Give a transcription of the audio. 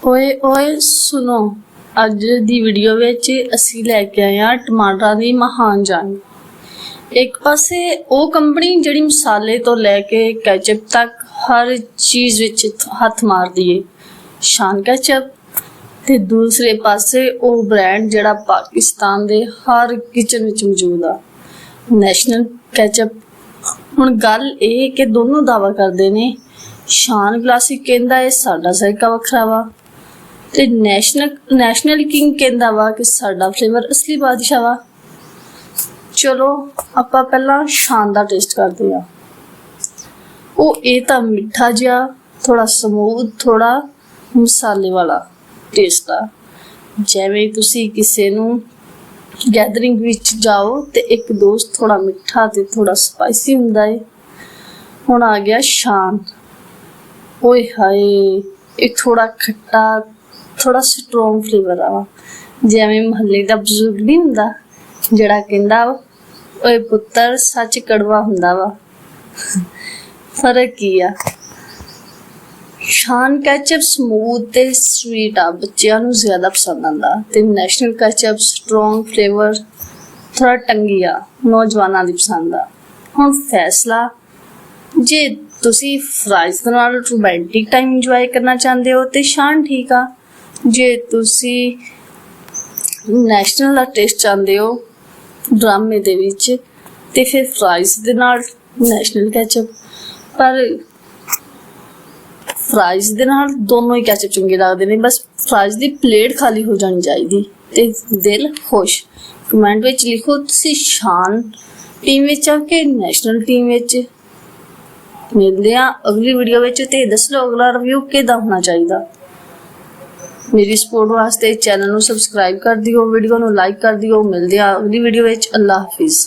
ਓਏ ਓਏ सुनो ਅੱਜ ਦੀ ਵੀਡੀਓ ਵਿੱਚ ਅਸੀਂ ਲੈ ਕੇ ਆਏ ਹਾਂ ਟਮਾਟਰਾਂ ਦੀ ਮਹਾਨ ਜੰਗ। एक पासे वो कंपनी जिहड़ी मसाले तो लैके कैचअप तक हर चीज़ विच हथ मारदी है, शान कैचअप। ते दूसरे पासे वो ब्रांड जिहड़ा पाकिस्तान दे हर किचन विच मौजूद आ, नैशनल कैचअप। हुण गल ये कि दोनों दावा करदे ने, शान क्लासिक कहंदा है साडा जायका वखरा वा, ते नैशनल किंग कहंदा वा कि साडा फ्लेवर असली बादशाह वा। चलो आपां पहला शान दा टेस्ट करदे आ। वो ये तां मिठा जिहा, थोड़ा समूथ, थोड़ा मसाले वाला टेस्ट आ। जिवें तुसी किसे नूं गैदरिंग विच जाओ ते एक दोस्त थोड़ा मिठा ते थोड़ा स्पाइसी हुंदा है। हुण आ गया शान। ओए हाय, ये थोड़ा खट्टा, थोड़ा स्ट्रोंग फ्लेवर आ। जिवें महल्ले दा बजुर्ग नहीं हुंदा जिहड़ा कहंदा ओए पुत्तर सच कड़वा हुंदा वा। फर्क की आ। शान कैचअप स्मूथ ते स्वीट आ, बच्चों नूं ज़्यादा पसंद आंदा। ते नैशनल कैचअप स्ट्रोंग फ्लेवर, थोड़ा टंगी आ, नौजवानां दी पसंद आ। हुण फैसला, जे तुसी फ्राइज दे नाल रोमांटिक टाइम इंजॉय करना चाहते हो तो शान ठीक आ। जे तुसी नैशनल दा टेस्ट चाहते हो ड्रामे दे विच ते फिर फ्राइज दे नाल नैशनल कैचअप। पर फ्राइज दे नाल दोनों ही कैचअप चंगे लगदे ने, बस फ्राइज दी प्लेट खाली हो जानी चाहिदी ते दिल खुश। कमेंट विच लिखो तुसी शान टीम विच आ के नैशनल टीम विच। मिलदे आ अगली वीडियो विच ते दस लो अगला रिव्यू किदां होना चाहिदा। मेरी सपोर्ट वास्ते चैनल नूं सबसक्राइब कर दिओ, वीडियो नूं लाइक कर दिओ। मिलदे आ अगली वीडियो विच। अल्लाह हाफिज़।